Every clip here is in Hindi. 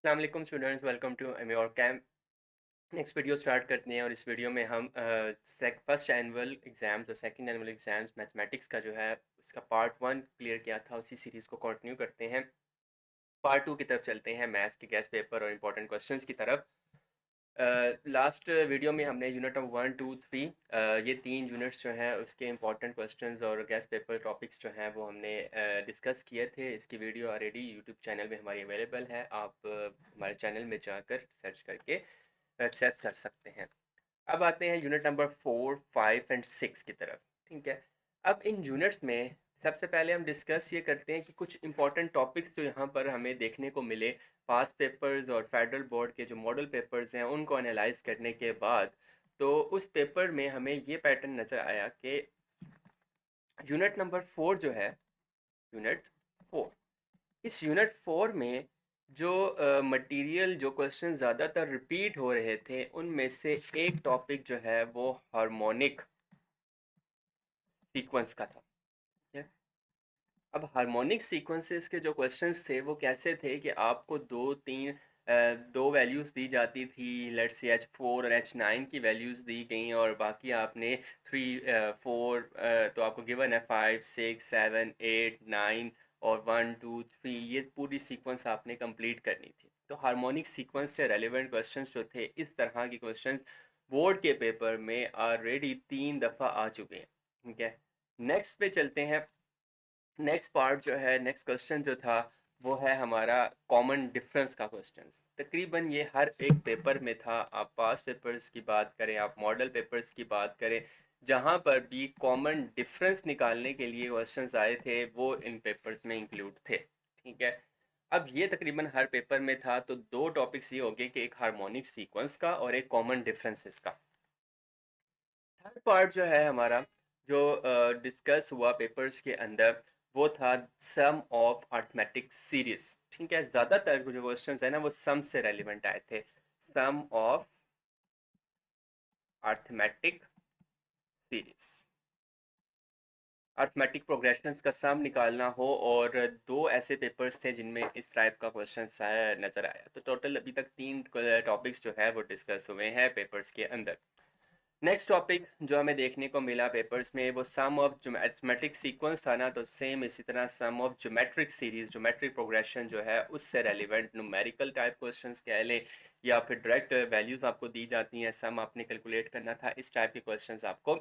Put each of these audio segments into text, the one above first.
अस्सलाम वालेकुम students, welcome to your camp. Next video start करते हैं और इस वीडियो में हम फर्स्ट एनुअल एग्ज़ाम्स और सेकंड एनुअल एग्ज़ाम्स मैथमेटिक्स का जो है उसका पार्ट वन क्लियर किया था, उसी सीरीज़ को कंटिन्यू करते हैं। पार्ट टू की तरफ चलते हैं, मैथ्स के गेस्ट पेपर और इंपॉर्टेंट क्वेश्चंस की तरफ। लास्ट वीडियो में हमने यूनिट नंबर 1, 2, 3 ये तीन यूनिट्स जो हैं उसके इंपॉर्टेंट क्वेश्चंस और गेस्ट पेपर टॉपिक्स जो हैं वो हमने डिस्कस किए थे। इसकी वीडियो ऑलरेडी यूट्यूब चैनल में हमारी अवेलेबल है, आप हमारे चैनल में जाकर सर्च करके एक्सेस कर सकते हैं। अब आते हैं यूनिट नंबर 4, 5 एंड 6 की तरफ। ठीक है, अब इन यूनिट्स में सबसे पहले हम डिस्कस ये करते हैं कि कुछ इंपॉर्टेंट टॉपिक्स जो यहाँ पर हमें देखने को मिले पास पेपर्स और फेडरल बोर्ड के जो मॉडल पेपर्स हैं उनको एनालाइज करने के बाद, तो उस पेपर में हमें ये पैटर्न नज़र आया कि यूनिट नंबर 4 जो है, यूनिट 4, इस यूनिट 4 में जो मटेरियल जो क्वेश्चन ज़्यादातर रिपीट हो रहे थे उनमें से एक टॉपिक जो है वो हार्मोनिक सीक्वेंस का था। ठीक है, अब हार्मोनिक सीक्वेंसेस के जो क्वेश्चंस थे वो कैसे थे कि आपको दो वैल्यूज़ दी जाती थी, लेट्स से H4 और H9 की वैल्यूज़ दी गई और बाकी आपने 3, 4 तो आपको गिवन है 5, 6, 7, 8, 9 और 1, 2, 3, ये पूरी सीक्वेंस आपने कंप्लीट करनी थी। तो हार्मोनिक सीक्वेंस से रेलिवेंट क्वेश्चंस जो थे, इस तरह के क्वेश्चंस बोर्ड के पेपर में ऑलरेडी 3 दफ़ा आ चुके हैं। ठीक है, नेक्स्ट पे चलते हैं। नेक्स्ट पार्ट जो है, नेक्स्ट क्वेश्चन जो था वो है हमारा कॉमन डिफरेंस का क्वेश्चन। तकरीबन ये हर एक पेपर में था, आप पास पेपर्स की बात करें, आप मॉडल पेपर्स की बात करें, जहाँ पर भी कॉमन डिफरेंस निकालने के लिए क्वेश्चंस आए थे वो इन पेपर्स में इंक्लूड थे। ठीक है, अब ये तकरीबन हर पेपर में था, तो दो टॉपिक्स ये हो गए कि एक हार्मोनिक सीक्वेंस का और एक कॉमन डिफरेंसेस का। थर्ड पार्ट जो है हमारा, जो डिस्कस हुआ पेपर्स के अंदर, वो था सम ऑफ अर्थमेटिक सीरीज। ठीक है, ज़्यादातर जो क्वेश्चंस है ना वो सम से रेलिवेंट आए थे। Sum of arithmetic series, arithmetic progressions का सम निकालना हो, और दो ऐसे पेपर्स थे जिनमें इस टाइप का क्वेश्चन नज़र आया। तो टोटल अभी तक तीन टॉपिक्स जो है वो डिस्कस हुए हैं पेपर्स के अंदर। नेक्स्ट टॉपिक जो हमें देखने को मिला पेपर्स में वो सम ऑफ ज्योमेट्रिक सीक्वेंस था ना, तो सेम इसी तरह sum of geometric series, geometric progression जो है उससे रेलिवेंट न्यूमेरिकल टाइप क्वेश्चंस कह लें या फिर डायरेक्ट वैल्यूज आपको दी जाती हैं, सम आपने कैलकुलेट करना था, इस टाइप के क्वेश्चंस आपको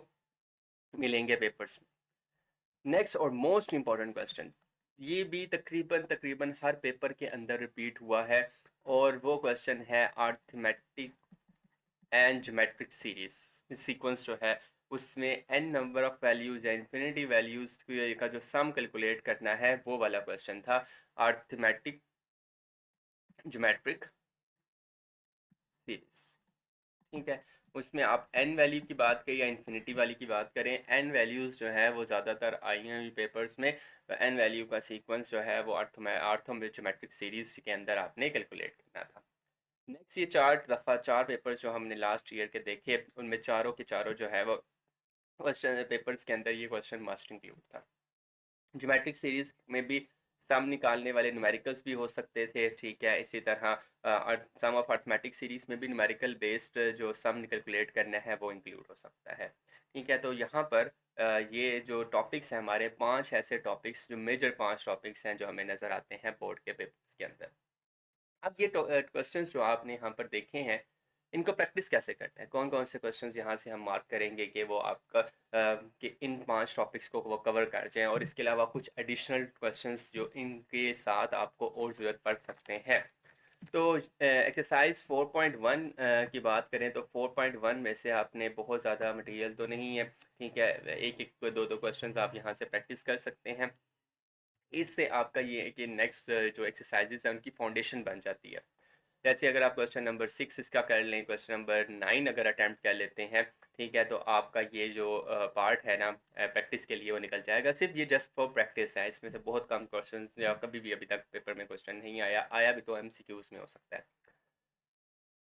मिलेंगे पेपर्स में। नेक्स्ट और मोस्ट इंपॉर्टेंट क्वेश्चन, ये भी तकरीबन तकरीबन हर पेपर के अंदर रिपीट हुआ है, और वो क्वेश्चन है arithmetic and geometric series sequence जो है उसमें एन नंबर ऑफ वैल्यूज या इन्फिनिटी वैल्यूज का जो सम कैलकुलेट करना है वो वाला क्वेश्चन था अर्थमेटिक ज्योमेट्रिक सीरीज। ठीक है, उसमें आप एन वैल्यू की बात करें या इन्फिनिटी वाली की बात करें, एन वैल्यूज जो है वो ज़्यादातर आई हैं पेपर्स में, तो एन वैल्यू का सीक्वेंस जो है वो ज्योमेट्रिक सीरीज के अंदर आपने कैलकुलेट करना था। नेक्स्ट, ये चार पेपर्स जो हमने लास्ट ईयर के देखे उनमें चारों के चारों जो है वो क्वेश्चन पेपर्स के अंदर ये क्वेश्चन मस्ट इंक्लूड था। ज्योमेट्रिक सीरीज में भी सम निकालने वाले न्यूमेरिकल्स भी हो सकते थे। ठीक है, इसी तरह सम ऑफ अर्थमेटिक सीरीज में भी न्यूमेरिकल बेस्ड जो सम कैलकुलेट करना है वो इंक्लूड हो सकता है। ठीक है, तो यहाँ पर ये जो टॉपिक्स हैं हमारे, पांच ऐसे टॉपिक्स जो मेजर पांच टॉपिक्स हैं जो हमें नज़र आते हैं बोर्ड के पेपर्स के अंदर। अब ये क्वेश्चंस जो आपने यहाँ पर देखे हैं, इनको प्रैक्टिस कैसे करना है, कौन कौन से क्वेश्चंस यहाँ से हम मार्क करेंगे कि वो आपका कि इन पांच टॉपिक्स को वो कवर कर जाएं, और इसके अलावा कुछ एडिशनल क्वेश्चंस जो इनके साथ आपको और ज़रूरत पड़ सकते हैं। तो एक्सरसाइज 4.1 की बात करें तो 4.1 में से आपने बहुत ज़्यादा मटेरियल तो नहीं है। ठीक है, एक एक दो दो क्वेश्चंस आप यहाँ से प्रैक्टिस कर सकते हैं। इससे आपका ये है कि नेक्स्ट जो एक्सरसाइजेज हैं उनकी फाउंडेशन बन जाती है। जैसे अगर आप क्वेश्चन नंबर 6 इसका कर लें, क्वेश्चन नंबर 9 अगर अटैम्प्ट कर लेते हैं, ठीक है, तो आपका ये जो पार्ट है ना प्रैक्टिस के लिए वो निकल जाएगा। सिर्फ ये जस्ट फॉर प्रैक्टिस है, इसमें से बहुत कम क्वेश्चन या कभी भी अभी तक पेपर में क्वेश्चन नहीं आया, आया भी तो एमसीक्यूज में हो सकता है।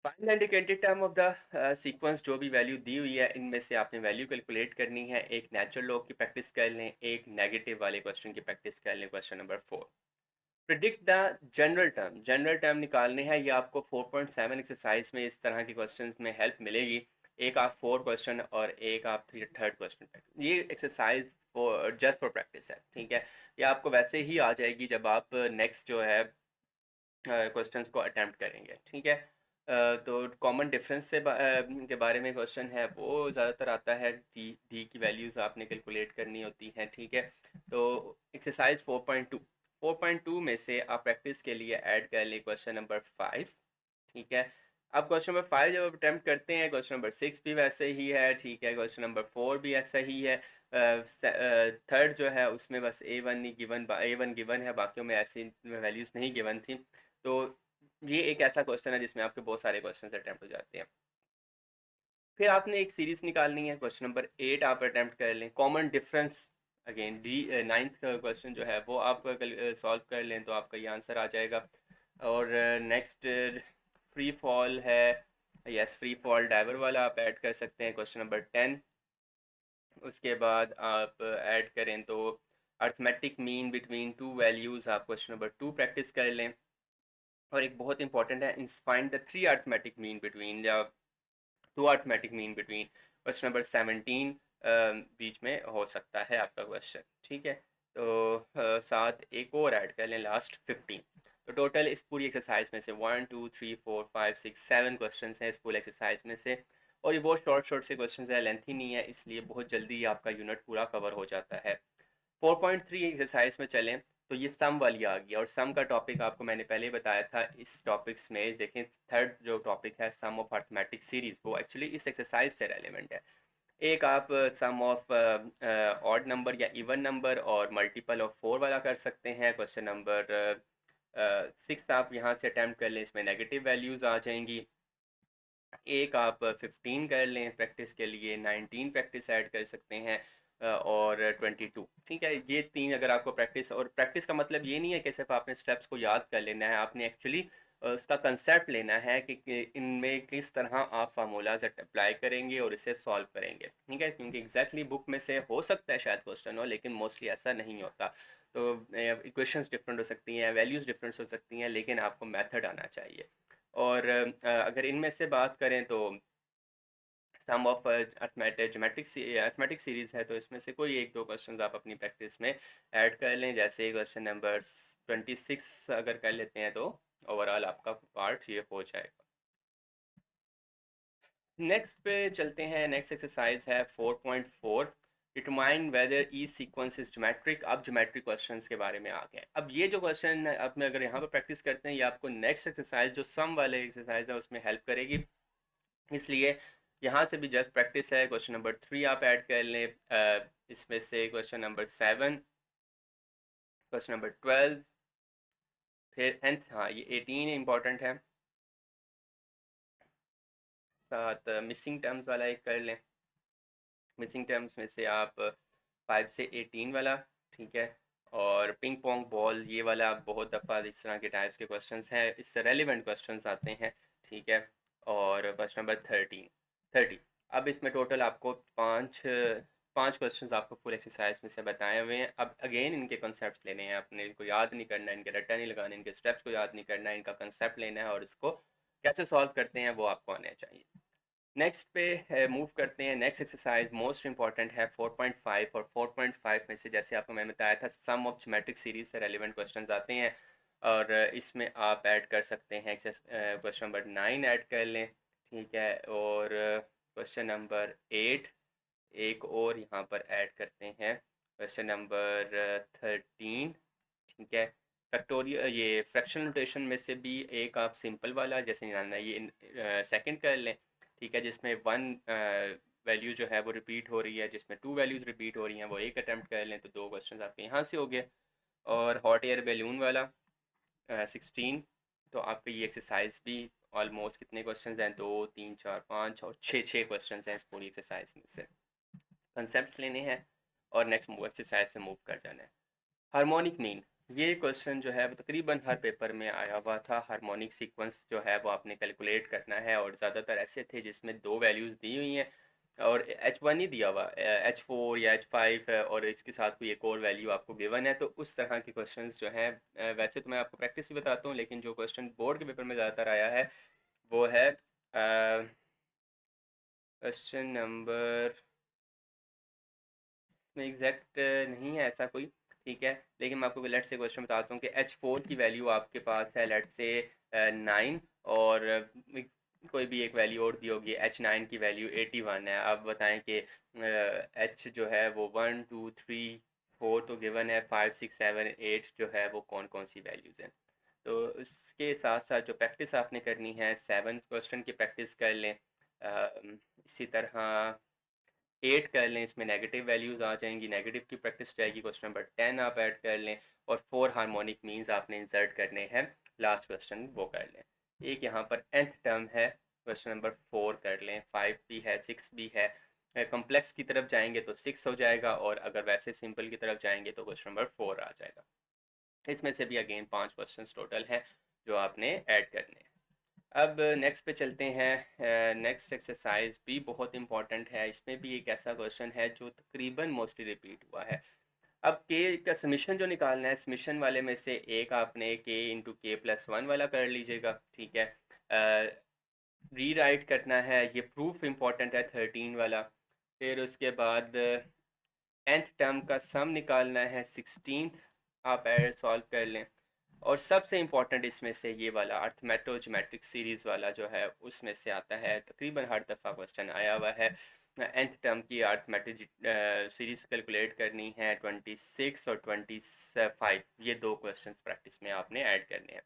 Final indicated term of the sequence, जो भी वैल्यू दी हुई है इनमें से आपने वैल्यू कैलकुलेट करनी है। एक नेचुरल लॉग की प्रैक्टिस कर लें, एक नेगेटिव वाले क्वेश्चन की प्रैक्टिस कर लें, question number 4। Predict the general term निकालने हैं। ये आपको 4.7 एक्सरसाइज में इस तरह के क्वेश्चन में हेल्प मिलेगी। एक आप 4 क्वेश्चन और एक आप थर्ड क्वेश्चन। ये एक्सरसाइज जस्ट फॉर प्रैक्टिस है, ठीक है। ये आपको वैसे ही आ जाएगी जब आप नेक्स्ट जो है क्वेश्चंस को अटेम्प्ट करेंगे, ठीक है। तो कॉमन डिफरेंस के बारे में क्वेश्चन है, वो ज़्यादातर आता है डी की वैल्यूज़ आपने कैलकुलेट करनी होती हैं, ठीक है। तो एक्सरसाइज 4.2 में से आप प्रैक्टिस के लिए ऐड कर लें क्वेश्चन नंबर 5, ठीक है। अब क्वेश्चन नंबर 5 जब आप अटैम्प्ट करते हैं, क्वेश्चन नंबर 6 भी वैसे ही है, ठीक है। क्वेश्चन नंबर 4 भी ऐसा ही है। थर्ड जो है उसमें बस ए वन गिवन है, बाकियों में ऐसी वैल्यूज़ नहीं गिवन थी। तो ये एक ऐसा क्वेश्चन है जिसमें आपके बहुत सारे क्वेश्चन अटैम्प्ट हो जाते हैं। फिर आपने एक सीरीज निकालनी है। क्वेश्चन नंबर 8 आप अटैम्प्ट कर लें। Common difference again D ninth question जो है वो आप सॉल्व कर लें तो आपका ये आंसर आ जाएगा। और नेक्स्ट फ्री फॉल है, यस फ्री फॉल डाइवर वाला आप ऐड कर सकते हैं क्वेश्चन नंबर 10। उसके बाद आप ऐड करें तो arithmetic mean between two values आप क्वेश्चन नंबर 2 प्रैक्टिस कर लें। और एक बहुत इंपॉर्टेंट है, find the three arithmetic mean between या two arithmetic mean between. Question number 17 बीच में हो सकता है आपका क्वेश्चन, ठीक है। तो साथ एक और ऐड कर लें लास्ट 15। तो टोटल इस पूरी एक्सरसाइज में से 1 2 3 4 5 6 7 क्वेश्चन हैं इस फुल एक्सरसाइज में से। और ये बहुत शॉर्ट शॉर्ट से क्वेश्चन है, लेंथी नहीं है, इसलिए बहुत जल्दी आपका यूनिट पूरा कवर हो जाता है। 4.3 एक्सरसाइज में चलें तो ये सम वाली आ गई। और सम का टॉपिक आपको मैंने पहले ही बताया था। इस टॉपिक्स में देखें, थर्ड जो टॉपिक है सम ऑफ अर्थमेटिक सीरीज, वो एक्चुअली इस एक्सरसाइज से रेलिवेंट है। एक आप सम ऑफ ऑड नंबर या इवन नंबर और मल्टीपल ऑफ 4 वाला कर सकते हैं। क्वेश्चन नंबर 6 आप यहाँ से अटैम्प्ट कर लें, इसमें नेगेटिव वैल्यूज़ आ जाएंगी। एक आप 15 कर लें प्रैक्टिस के लिए, 19 प्रैक्टिस ऐड कर सकते हैं और 22, ठीक है। ये तीन अगर आपको प्रैक्टिस, और प्रैक्टिस का मतलब ये नहीं है कि सिर्फ आपने स्टेप्स को याद कर लेना है, आपने एक्चुअली उसका कंसेप्ट लेना है कि इनमें किस तरह आप फार्मूलाज अप्लाई करेंगे और इसे सॉल्व करेंगे, ठीक है। क्योंकि एग्जैक्टली बुक में से हो सकता है शायद क्वेश्चन हो, लेकिन मोस्टली ऐसा नहीं होता। तो इक्वेशंस डिफरेंट हो सकती हैं, वैल्यूज़ डिफरेंट हो सकती हैं, लेकिन आपको मेथड आना चाहिए। और अगर इनमें से बात करें तो सम ऑफ अर्थमेटिक सीरीज है, तो इसमें से कोई एक दो क्वेश्चंस आप अपनी प्रैक्टिस में ऐड कर लें। जैसे क्वेश्चन नंबर 26 अगर कर लेते हैं तो ओवरऑल आपका पार्ट ये हो जाएगा। नेक्स्ट पे चलते हैं। नेक्स्ट एक्सरसाइज है 4.4, determine whether E sequence is geometric. अब ज्योमेट्रिक क्वेश्चंस के बारे में आ गए। अब ये जो क्वेश्चन है, अब मैं अगर यहाँ पर प्रैक्टिस करते हैं, ये आपको नेक्स्ट एक्सरसाइज जो सम वाले एक्सरसाइज है उसमें हेल्प करेगी, इसलिए यहाँ से भी जस्ट प्रैक्टिस है। क्वेश्चन नंबर 3 आप ऐड कर लें। इसमें से क्वेश्चन नंबर 7, क्वेश्चन नंबर 12, फिर nth, हाँ ये 18 इंपॉर्टेंट है। साथ मिसिंग टर्म्स वाला एक कर लें। मिसिंग टर्म्स में से आप 5 से 18 वाला, ठीक है। और पिंग पोंग बॉल ये वाला बहुत दफ़ा इस तरह के टाइप्स के क्वेश्चंस हैं, इससे रेलिवेंट क्वेश्चंस आते हैं, ठीक है। और क्वेश्चन नंबर 30। अब इसमें टोटल आपको पाँच क्वेश्चंस आपको फुल एक्सरसाइज में से बताए हुए हैं। अब अगेन इनके कॉन्सेप्ट लेने हैं आपने, इनको याद नहीं करना है, इनके रट्टा नहीं लगाने, इनके स्टेप्स को याद नहीं करना है, इनका कंसेप्ट लेना है और इसको कैसे सॉल्व करते हैं वो आपको आने चाहिए। नेक्स्ट पे मूव करते हैं। नेक्स्ट एक्सरसाइज मोस्ट इंपॉर्टेंट है 4.5। और 4.5 में से जैसे आपको मैंने बताया था सम ऑफ ज्योमेट्रिक सीरीज से रेलिवेंट क्वेश्चंस आते हैं। और इसमें आप ऐड कर सकते हैं क्वेश्चन नंबर 9 ऐड कर लें, ठीक है। और क्वेश्चन नंबर 8 एक और यहाँ पर ऐड करते हैं, क्वेश्चन नंबर 13, ठीक है। फैक्टोरियल ये फ्रैक्शन नोटेशन में से भी एक आप सिंपल वाला जैसे निकालना है ये सेकंड कर लें, ठीक है। जिसमें वन वैल्यू जो है वो रिपीट हो रही है, जिसमें टू वैल्यूज़ रिपीट हो रही हैं, वो एक अटैम्प्ट कर लें तो दो क्वेश्चन आपके यहाँ से हो गए। और हॉट एयर बैलून वाला 16, तो आपके ये एक्सरसाइज भी ऑलमोस्ट कितने क्वेश्चन हैं, 2 3 4 5 और 6 क्वेश्चन हैं इस पूरी एक्सरसाइज में से। कंसेप्ट लेने हैं और नेक्स्ट एक्सरसाइज से मूव कर जाना है। हार्मोनिक मीन, ये क्वेश्चन जो है वो तकरीबन हर पेपर में आया हुआ था। हार्मोनिक सीक्वेंस जो है वो आपने कैलकुलेट करना है, और ज़्यादातर ऐसे थे जिसमें दो वैल्यूज़ दी हुई हैं और H1 ही दिया हुआ, H4 या H5 है और इसके साथ कोई एक और वैल्यू आपको गिवन है, तो उस तरह के क्वेश्चंस जो हैं, वैसे तो मैं आपको प्रैक्टिस भी बताता हूँ, लेकिन जो क्वेश्चन बोर्ड के पेपर में ज़्यादातर आया है वो है क्वेश्चन नंबर में एग्जैक्ट नहीं है ऐसा कोई, ठीक है, लेकिन मैं आपको लेट से क्वेश्चन बताता हूँ कि H4 की वैल्यू आपके पास है लेट से 9, और कोई भी एक वैल्यू और दी होगी, H9 की वैल्यू 81 है। आप बताएं कि H जो है वो 1 2 3 4 तो गिवन है, 5 6 7 8 जो है वो कौन कौन सी वैल्यूज़ हैं। तो इसके साथ साथ जो प्रैक्टिस आपने करनी है, 7 क्वेश्चन की प्रैक्टिस कर लें, इसी तरह 8 कर लें, इसमें नेगेटिव वैल्यूज़ आ जाएंगी, नेगेटिव की प्रैक्टिस जाएगी। क्वेश्चन नंबर 10 आप ऐड कर लें, और 4 हार्मोनिक मीन्स आपने इंसर्ट करने हैं, लास्ट क्वेश्चन वो कर लें। एक यहाँ पर nth टर्म है, क्वेश्चन नंबर 4 कर लें, 5 भी है, 6 भी है। कॉम्प्लेक्स की तरफ जाएंगे तो 6 हो जाएगा, और अगर वैसे सिंपल की तरफ जाएंगे तो क्वेश्चन नंबर 4 आ जाएगा। इसमें से भी अगेन 5 क्वेश्चन टोटल हैं जो आपने ऐड करने हैं। अब नेक्स्ट पे चलते हैं। नेक्स्ट एक्सरसाइज भी बहुत इंपॉर्टेंट है, इसमें भी एक ऐसा क्वेश्चन है जो तकरीबन मोस्टली रिपीट हुआ है। अब के का समीशन जो निकालना है, समीशन वाले में से एक आपने के इंटू के प्लस वन वाला कर लीजिएगा, ठीक है। री राइट करना है, ये प्रूफ इंपॉर्टेंट है 13 वाला। फिर उसके बाद nth टर्म का सम निकालना है, 16th आप ऐड सॉल्व कर लें। और सबसे इम्पॉर्टेंट इसमें से ये वाला अर्थमेटो-ज्योमेट्रिक सीरीज़ वाला जो है उसमें से आता है, तकरीबन हर दफ़ा क्वेश्चन आया हुआ है। nth टर्म की अर्थमेटिक सीरीज़ कैलकुलेट करनी है, 26 और 25, ये दो क्वेश्चंस प्रैक्टिस में आपने ऐड करने हैं।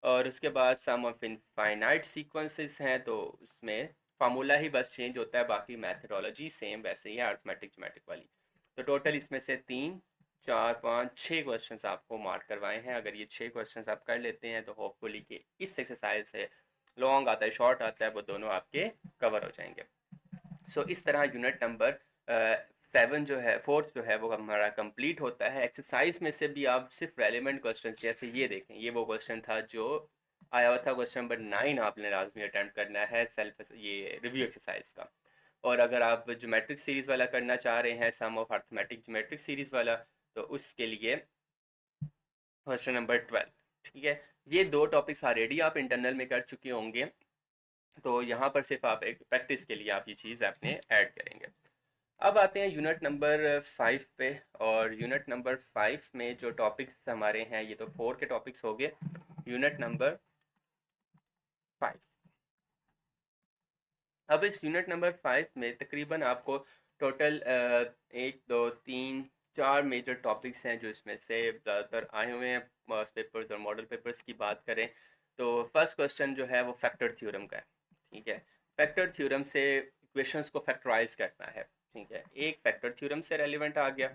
और उसके बाद सम ऑफ इनफाइनाइट सीक्वेंसेस हैं, तो उसमें फार्मूला ही बस चेंज होता है, बाकी मैथडोलॉजी सेम वैसे ही है अर्थमेटिक ज्योमेट्रिक वाली। तो टोटल इसमें से 3 4 5 6 क्वेश्चंस आपको मार्क करवाए हैं। अगर ये 6 क्वेश्चंस आप कर लेते हैं तो होपफुली कि इस एक्सरसाइज से लॉन्ग आता है शॉर्ट आता है वो दोनों आपके कवर हो जाएंगे। सो इस तरह यूनिट नंबर 7 जो है, 4th जो है वो हमारा कंप्लीट होता है। एक्सरसाइज में से भी आप सिर्फ रेलिवेंट क्वेश्चन, जैसे ये देखें, ये वो क्वेश्चन था जो आया हुआ था, क्वेश्चन नंबर 9 आपने लाजमी अटैम्प्ट करना है सेल्फ ये रिव्यू एक्सरसाइज का। और अगर आप ज्योमेट्रिक सीरीज़ वाला करना चाह रहे हैं, सम ऑफ अर्थमेटिक ज्योमेट्रिक सीरीज़ वाला, तो उसके लिए क्वेश्चन नंबर 12, ठीक है। ये दो टॉपिक्स ऑलरेडी आप इंटरनल में कर चुके होंगे, तो यहाँ पर सिर्फ आप एक प्रैक्टिस के लिए आप ये चीज़ अपने ऐड करेंगे। अब आते हैं यूनिट नंबर 5 पे, और यूनिट नंबर 5 में जो टॉपिक्स हमारे हैं, ये तो 4 के टॉपिक्स हो गए। यूनिट नंबर 5, अब इस यूनिट नंबर 5 में तकरीबन आपको टोटल 1 2 3 4 मेजर टॉपिक्स हैं जो इसमें से ज़्यादातर आए हुए हैं। मास पेपर्स और मॉडल पेपर्स की बात करें तो फर्स्ट क्वेश्चन जो है वो फैक्टर थ्योरम का है, ठीक है। फैक्टर थ्योरम से इक्वेशंस को फैक्टराइज करना है, ठीक है। एक फैक्टर थ्योरम से रेलिवेंट आ गया,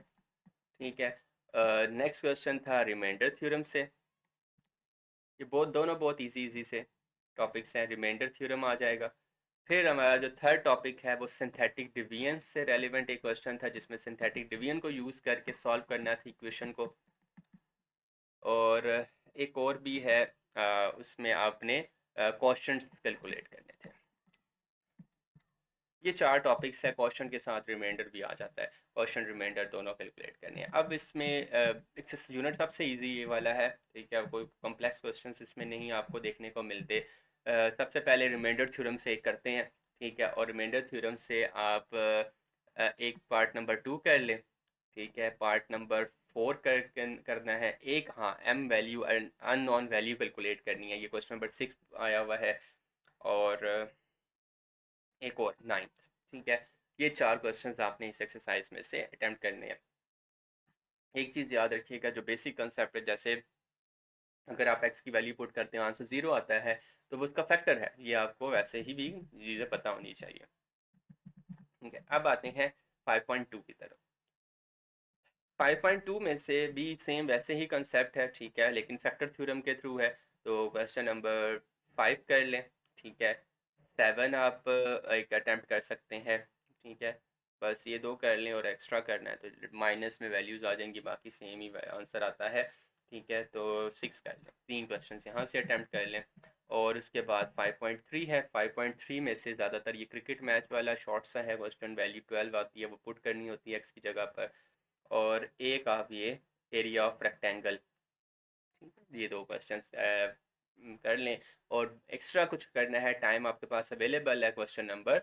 ठीक है। नेक्स्ट क्वेश्चन था रिमाइंडर थ्योरम से। ये दोनों बहुत इजी से टॉपिक्स हैं, रिमाइंडर थ्योरम आ जाएगा। फिर हमारा जो थर्ड टॉपिक है वो सिंथेटिक डिवीजन से रेलिवेंट एक क्वेश्चन था, जिसमें सिंथेटिक डिवीजन को यूज़ करके सॉल्व करना था इक्वेशन को। और एक और भी है, उसमें आपने क्वेश्चंस कैलकुलेट करने थे। ये 4 टॉपिक्स है, क्वेश्चन के साथ रिमाइंडर भी आ जाता है, क्वेश्चन रिमाइंडर दोनों कैलकुलेट करने हैं। अब इसमें यूनिट सबसे इजी ये वाला है, ठीक है। कोई कॉम्प्लेक्स क्वेश्चंस इसमें नहीं आपको देखने को मिलते। सबसे पहले रिमाइंडर थ्योरम से एक करते हैं, ठीक है। और रिमाइंडर थ्योरम से आप एक पार्ट नंबर 2 कर लें, ठीक है। पार्ट नंबर 4 करना है एक, हाँ, M value unknown value calculate करनी है, ये क्वेश्चन नंबर 6 आया हुआ है। और एक और 9th, ठीक है। ये 4 क्वेश्चंस आपने इस एक्सरसाइज में से अटेम्प्ट करने हैं। एक चीज़ याद रखिएगा, जो बेसिक कंसेप्ट है, जैसे अगर आप x की वैल्यू पुट करते हैं आंसर 0 आता है तो वो उसका फैक्टर है, ये आपको वैसे ही भी चीज़ें पता होनी चाहिए, ठीक है। अब आते हैं 5.2 की तरफ। 5.2 में से भी सेम वैसे ही कंसेप्ट है, ठीक है, लेकिन फैक्टर थ्योरम के थ्रू है। तो क्वेश्चन नंबर 5 कर लें, ठीक है। 7 आप एक अटैम्प्ट कर सकते हैं, ठीक है। बस ये दो कर लें और एक्स्ट्रा करना है तो माइनस में वैल्यूज़ आ जाएंगी, बाकी सेम ही आंसर आता है, ठीक है। तो 6 कर लें, 3 क्वेश्चन यहाँ से अटैम्प्ट कर लें। और उसके बाद 5.3 है। 5.3 में से ज़्यादातर ये क्रिकेट मैच वाला शॉर्ट सा है क्वेश्चन, वैल्यू 12 आती है, वो पुट करनी होती है एक्स की जगह पर। और एक आप ये एरिया ऑफ रेक्टेंगल, ये दो क्वेश्चंस कर लें। और एक्स्ट्रा कुछ करना है, टाइम आपके पास अवेलेबल है, क्वेश्चन नंबर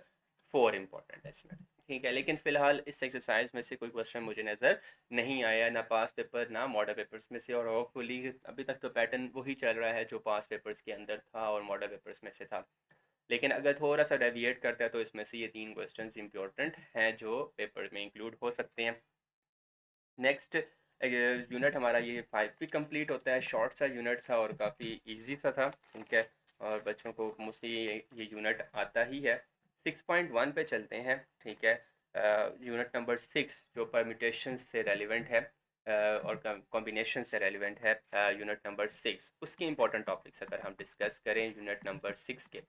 4 इंपॉर्टेंट है इसमें, ठीक है। लेकिन फ़िलहाल इस एक्सरसाइज में से कोई क्वेश्चन मुझे नज़र नहीं आया, ना पास पेपर ना मॉडल पेपर्स में से, और होपफुली अभी तक तो पैटर्न वही चल रहा है जो पास पेपर्स के अंदर था और मॉडल पेपर्स में से था। लेकिन अगर थोड़ा सा डेविएट करता है तो इसमें से ये 3 क्वेश्चंस इंपॉर्टेंट हैं जो पेपर में इंक्लूड हो सकते हैं। नेक्स्ट यूनिट हमारा ये 5 भी कंप्लीट होता है। शॉर्ट सा यूनिट था और काफ़ी इजी सा था, ठीक है, और बच्चों को मोस्टली ये यूनिट आता ही है। 6.1 पे चलते हैं, ठीक है। यूनिट नंबर 6 जो परम्यूटेशन से रेलिवेंट है और कॉम्बिनेशन से रेलिवेंट है। यूनिट नंबर 6 उसकी इंपॉर्टेंट टॉपिक्स अगर हम डिस्कस करें यूनिट नंबर 6 के,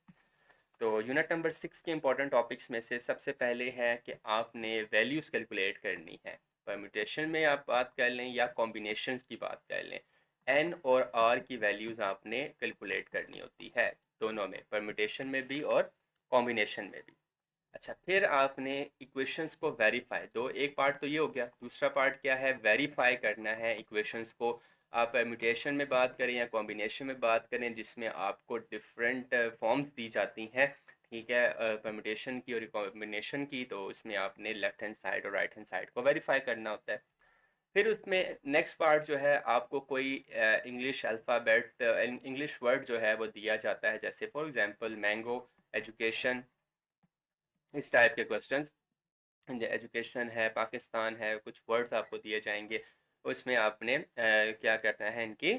तो यूनिट नंबर 6 के इंपॉर्टेंट टॉपिक्स में से सबसे पहले है कि आपने वैल्यूज़ कैलकुलेट करनी है। परम्यूटेशन में आप बात कर लें या कॉम्बिनेशंस की बात कर लें, एन और आर की वैल्यूज़ आपने कैलकुलेट करनी होती है, दोनों में, परम्यूटेशन में भी और कॉम्बिनेशन में भी। अच्छा, फिर आपने इक्वेशंस को वेरीफाई, दो एक पार्ट तो ये हो गया, दूसरा पार्ट क्या है, वेरीफाई करना है इक्वेशंस को। आप परम्यूटेशन में बात करें या कॉम्बिनेशन में बात करें जिसमें आपको डिफरेंट फॉर्म्स दी जाती हैं, ठीक है, परम्यूटेशन की और कॉम्बिनेशन की, तो उसमें आपने लेफ्ट हैंड साइड और राइट हैंड साइड को वेरीफाई करना होता है। फिर उसमें नेक्स्ट पार्ट जो है, आपको कोई इंग्लिश अल्फ़ाबेट इंग्लिश वर्ड जो है वो दिया जाता है, जैसे फॉर एग्जांपल मैंगो, एजुकेशन, इस टाइप के क्वेश्चंस। एजुकेशन है, पाकिस्तान है, कुछ वर्ड्स आपको दिए जाएंगे, उसमें आपने क्या करना है, इनकी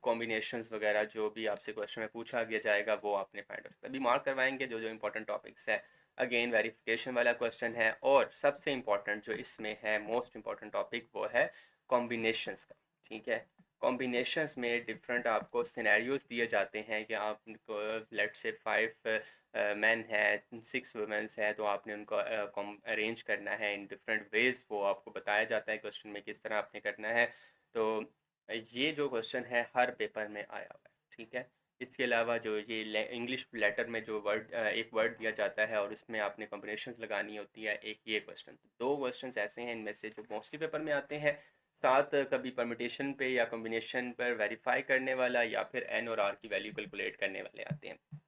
कॉम्बिनेशंस वगैरह जो भी आपसे क्वेश्चन में पूछा गया जाएगा वो आपने फाइंड आउट अभी मार्क करवाएंगे जो जो इंपॉर्टेंट टॉपिक्स है। अगेन वेरिफिकेशन वाला क्वेश्चन है, और सबसे इम्पॉर्टेंट जो इसमें है, मोस्ट इम्पॉर्टेंट टॉपिक, वो है कॉम्बिनेशंस का, ठीक है। कॉम्बिनेशंस में डिफरेंट आपको सिनेरियोज दिए जाते हैं कि आप लेट से 5 मैन है, 6 वुमेंस है, तो आपने उनको अरेंज करना है इन डिफरेंट वेज, वो आपको बताया जाता है क्वेश्चन में किस तरह आपने करना है। तो ये जो क्वेश्चन है हर पेपर में आया हुआ है, ठीक है। इसके अलावा जो ये इंग्लिश लेटर में जो वर्ड एक वर्ड दिया जाता है और उसमें आपने कॉम्बिनेशंस लगानी होती है, एक ये क्वेश्चन, दो क्वेश्चंस ऐसे हैं इनमें से जो मोस्टली पेपर में आते हैं। साथ कभी परम्यूटेशन पे या कॉम्बिनेशन पर वेरीफाई करने वाला, या फिर एन और आर की वैल्यू कैलकुलेट करने वाले आते हैं।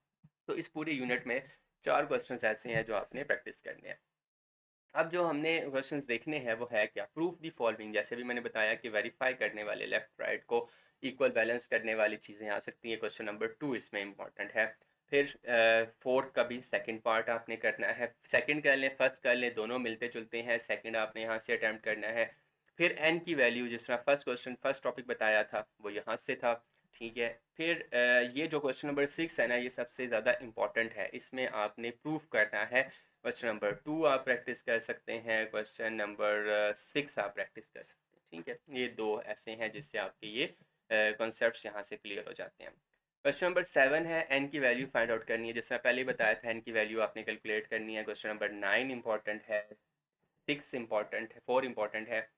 तो इस पूरी यूनिट में 4 क्वेश्चंस ऐसे हैं जो आपने प्रैक्टिस करने हैं। अब जो हमने क्वेश्चंस देखने हैं वो है क्या, प्रूफ दी फॉलोइंग, जैसे भी मैंने बताया कि वेरीफाई करने वाले, लेफ्ट राइट को इक्वल बैलेंस करने वाली चीज़ें आ सकती हैं। क्वेश्चन नंबर 2 इसमें इंपॉर्टेंट है। फिर फोर्थ का भी सेकंड पार्ट आपने करना है, सेकंड कर लें फर्स्ट कर लें, दोनों मिलते जुलते हैं, सेकंड आपने यहाँ से अटैम्प्ट करना है। फिर एन की वैल्यू, जिस तरह फर्स्ट क्वेश्चन फर्स्ट टॉपिक बताया था वो यहाँ से था, ठीक है। फिर ये जो क्वेश्चन नंबर 6 है ना, ये सबसे ज़्यादा इंपॉर्टेंट है, इसमें आपने प्रूफ करना है। क्वेश्चन नंबर 2 आप प्रैक्टिस कर सकते हैं, क्वेश्चन नंबर 6 आप प्रैक्टिस कर सकते हैं, ठीक है। ये दो ऐसे हैं जिससे आपके ये कॉन्सेप्ट्स यहाँ से क्लियर हो जाते हैं। क्वेश्चन नंबर 7 है, एन की वैल्यू फाइंड आउट करनी है, जैसे मैं पहले ही बताया था, एन की वैल्यू आपने कैलकुलेट करनी है। क्वेश्चन नंबर 9 इंपॉर्टेंट है, 6 इंपॉर्टेंट है, 4 इंपॉर्टेंट है,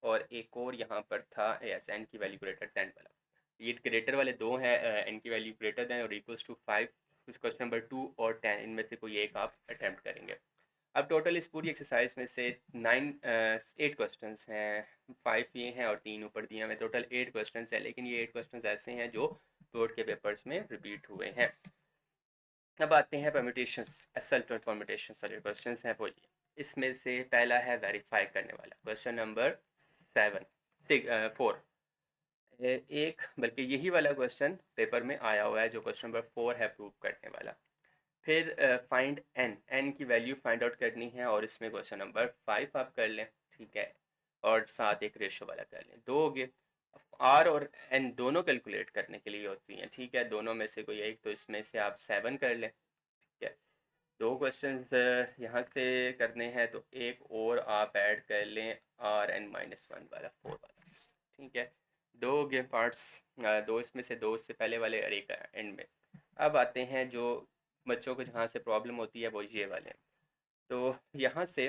और एक और यहाँ पर था यस, एन की वैल्यू ग्रेटर दैन वाला। ये ग्रेटर वाले दो हैं, एन की वैल्यू ग्रेटर दैन और इक्वल्स टू 5। क्वेश्चन नंबर 2 और 10 इनमें से कोई एक आप अटैम्प्ट करेंगे। अब टोटल इस पूरी एक्सरसाइज में से 8 क्वेश्चंस हैं, 5 ये हैं और 3 ऊपर दिए हुए, टोटल 8 क्वेश्चंस हैं, लेकिन ये 8 क्वेश्चंस ऐसे हैं जो बोर्ड के पेपर्स में रिपीट हुए हैं। अब आते हैं परम्यूटेशंस, असल परम्यूटेशंस वाले क्वेश्चंस हैं वो ये। इसमें से पहला है वेरीफाई करने वाला, क्वेश्चन नंबर 4, एक बल्कि यही वाला क्वेश्चन पेपर में आया हुआ है जो क्वेश्चन नंबर 4 है, प्रूव करने वाला। फिर फाइंड एन, एन की वैल्यू फाइंड आउट करनी है, और इसमें क्वेश्चन नंबर 5 आप कर लें, ठीक है, और साथ एक रेशो वाला कर लें, दो हो गए। आर और एन दोनों कैलकुलेट करने के लिए होती हैं, ठीक है, दोनों में से कोई एक, तो इसमें से आप 7 कर लें, ठीक है। दो क्वेश्चंस यहाँ से करने हैं, तो एक और आप ऐड कर लें, Rn-1 वाला, 4 वाला, ठीक है। दो गेम पार्ट्स, दो इसमें से, दो इससे पहले वाले और एक एंड में। अब आते हैं जो बच्चों को जहाँ से प्रॉब्लम होती है वो ये वाले, तो यहाँ से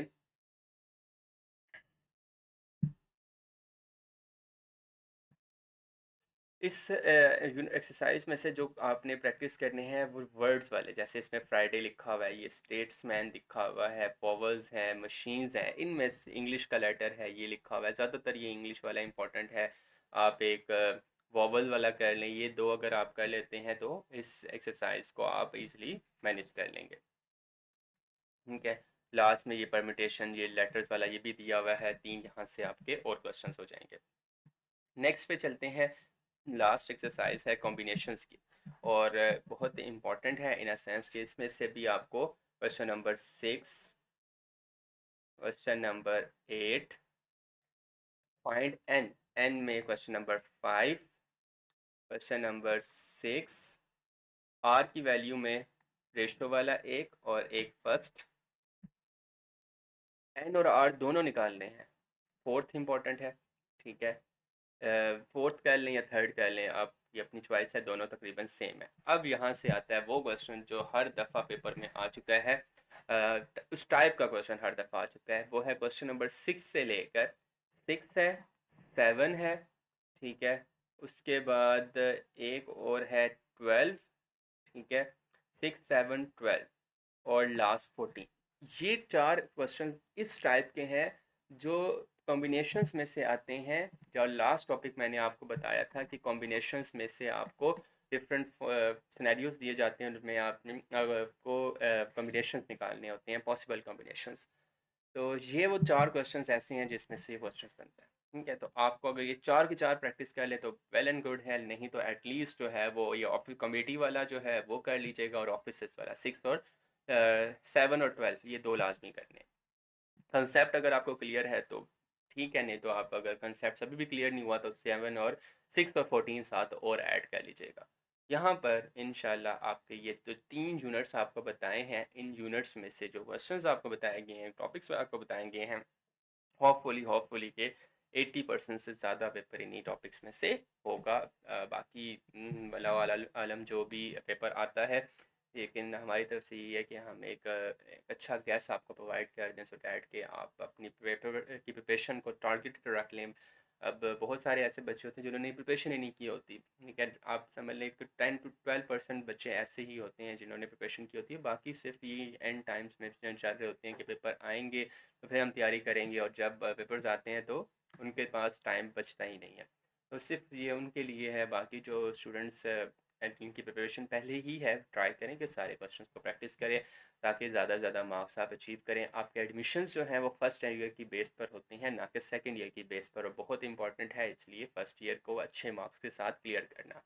इस एक्सरसाइज में से जो आपने प्रैक्टिस करने हैं वो वर्ड्स वाले, जैसे इसमें फ्राइडे लिखा हुआ है, ये स्टेट्समैन लिखा हुआ है, वॉवल्स हैं, मशीन्स हैं, इनमें इंग्लिश का लेटर है ये लिखा हुआ है, ज़्यादातर ये इंग्लिश वाला इंपॉर्टेंट है। आप एक वॉवल वाला कर लें, ये दो अगर आप कर लेते हैं तो इस एक्सरसाइज को आप इजीली मैनेज कर लेंगे। ठीक है, लास्ट में ये परमिटेशन, ये लेटर्स वाला ये भी दिया हुआ है, 3 यहाँ से आपके और क्वेश्चंस हो जाएंगे। नेक्स्ट पे चलते हैं, लास्ट एक्सरसाइज है कॉम्बिनेशंस की, और बहुत इंपॉर्टेंट है इन अ सेंस कि इसमें से भी आपको question number 6, question number 8, find n, n में question number 5, question number 6, R की वैल्यू में रेशो वाला एक और एक फर्स्ट, एन और आर दोनों निकालने हैं, फोर्थ इंपॉर्टेंट है। ठीक है, फोर्थ कर लें या थर्ड कर लें, आप ये अपनी चॉइस है, दोनों तकरीबन सेम है। अब यहाँ से आता है वो क्वेश्चन जो हर दफ़ा पेपर में आ चुका है, उस टाइप का क्वेश्चन हर दफ़ा आ चुका है, वो है क्वेश्चन नंबर 6 से लेकर 6 है, 7 है, ठीक है, उसके बाद एक और है 12, ठीक है, 6, 7, 12 और लास्ट 14। ये 4 क्वेश्चन इस टाइप के हैं जो कॉम्बिनेशंस में से आते हैं। जो लास्ट टॉपिक मैंने आपको बताया था कि कॉम्बिनेशंस में से आपको डिफरेंट सिनेरियोज दिए जाते हैं, उनमें आपको कॉम्बिनेशंस निकालने होते हैं, पॉसिबल कॉम्बिनेशंस। तो ये वो 4 क्वेश्चंस ऐसे हैं जिसमें से क्वेश्चन बनता है। ठीक है, तो आपको अगर ये 4 की 4 प्रैक्टिस कर ले तो वेल एंड गुड है, नहीं तो एटलीस्ट जो है वो ये ऑफिस कमेटी वाला जो है वो कर लीजिएगा, और ऑफिस वाला 6 और 7 और 12 ये 2 लाजमी करने। कंसेप्ट अगर आपको क्लियर है तो ठीक है, नहीं तो आप अगर कंसेप्ट अभी भी क्लियर नहीं हुआ तो 7 और 6 और 14 साथ और ऐड कर लीजिएगा। यहाँ पर इंशाल्लाह आपके ये तो 3 यूनिट्स आपको बताए हैं, इन यूनिट्स में से जो क्वेश्चंस आपको बताए गए हैं, टॉपिक्स आपको बताए गए हैं, होपफुली के 80% से ज़्यादा पेपर इन्हीं टॉपिक्स में से होगा। बाकी वल्लाहु आलम जो भी पेपर आता है, लेकिन हमारी तरफ से ये है कि हम एक अच्छा गैस आपको प्रोवाइड कर दें, सो डैट कि आप अपनी पेपर की प्रिपरेशन को टारगेटेड रख लें। अब बहुत सारे ऐसे बच्चे होते हैं जिन्होंने प्रिपरेशन ही नहीं की होती, ठीक है, आप समझ लें कि 10 to 12% बच्चे ऐसे ही होते हैं जिन्होंने प्रिपरेशन की होती है, बाकी सिर्फ ये एंड टाइम्स में चल रहे होते हैं कि पेपर आएंगे तो फिर हम तैयारी करेंगे, और जब पेपर्स आते हैं तो उनके पास टाइम बचता ही नहीं है। तो सिर्फ ये उनके लिए है, बाकी जो स्टूडेंट्स जिनकी प्रिपरेशन पहले ही है, ट्राई करें कि सारे क्वेश्चंस को प्रैक्टिस करें ताकि ज़्यादा से ज़्यादा मार्क्स आप अचीव करें। आपके एडमिशन्स जो हैं वो फर्स्ट ईयर की बेस पर होते हैं, ना कि सेकेंड ईयर की बेस पर, और बहुत इंपॉर्टेंट है इसलिए फ़र्स्ट ईयर को अच्छे मार्क्स के साथ क्लियर करना।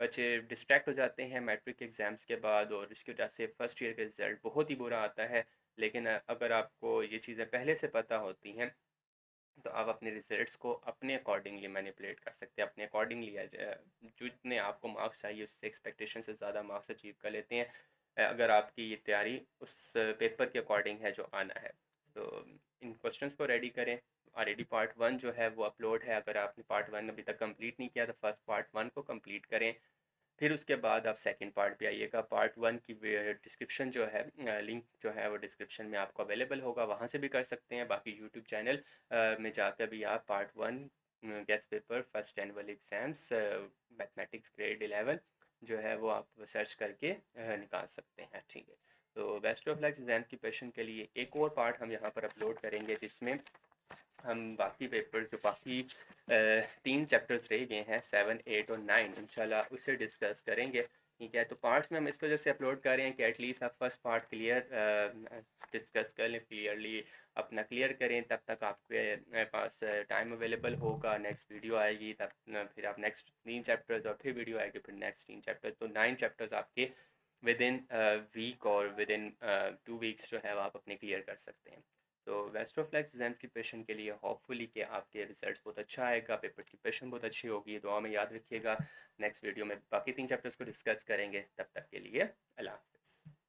बच्चे डिस्ट्रैक्ट हो जाते हैं मैट्रिक एग्ज़ाम्स के बाद, और इसकी वजह से फ़र्स्ट ईयर का रिज़ल्ट बहुत ही बुरा आता है। लेकिन अगर आपको ये चीज़ें पहले से पता होती हैं तो आप अपने रिजल्ट्स को अपने अकॉर्डिंगली मैनिपुलेट कर सकते हैं, अपने अकॉर्डिंगली जितने आपको मार्क्स चाहिए उससे एक्सपेक्टेशन से ज़्यादा मार्क्स अचीव कर लेते हैं, अगर आपकी ये तैयारी उस पेपर के अकॉर्डिंग है जो आना है। तो इन क्वेश्चंस को रेडी करें। ऑलरेडी पार्ट 1 जो है वो अपलोड है, अगर आपने पार्ट 1 अभी तक कंप्लीट नहीं किया तो फर्स्ट पार्ट 1 को कंप्लीट करें, फिर उसके बाद आप सेकंड पार्ट पे आइएगा। पार्ट 1 की डिस्क्रिप्शन जो है, लिंक जो है वो डिस्क्रिप्शन में आपको अवेलेबल होगा, वहाँ से भी कर सकते हैं। बाकी यूट्यूब चैनल में जाकर भी आप part 1 guest paper first annual exams mathematics grade 11 जो है वो आप सर्च करके निकाल सकते हैं। ठीक है, तो बेस्ट ऑफ लक एग्ज़ाम की प्रिपरेशन के लिए। एक और पार्ट हम यहाँ पर अपलोड करेंगे जिसमें हम बाकी पेपर जो बाकी 3 चैप्टर्स रह गए हैं, 7, 8 और 9, इंशाल्लाह उसे डिस्कस करेंगे। ठीक है, तो पार्ट्स में हम इस वजह से अपलोड कर रहे हैं कि एटलीस्ट आप फर्स्ट पार्ट क्लियर डिस्कस कर लें, क्लियरली अपना क्लियर करें, तब तक आपके पास टाइम अवेलेबल होगा। नेक्स्ट वीडियो आएगी तब फिर आप नेक्स्ट 3 चैप्टर्स, और फिर वीडियो आएगी फिर नेक्स्ट 3 चैप्टर्स, तो 9 चैप्टर्स आपके विद इन वीक और विद इन 2 वीक्स जो है वो आप अपने क्लियर कर सकते हैं। तो बेस्ट ऑफ लक एग्जाम की प्रिपरेशन के लिए। होपफुली कि आपके रिजल्ट्स बहुत अच्छा आएगा, पेपर की प्रिपरेशन बहुत अच्छी होगी, दुआ में याद रखिएगा। नेक्स्ट वीडियो में बाकी 3 चैप्टर्स को डिस्कस करेंगे, तब तक के लिए अल्लाह हाफ़िज़।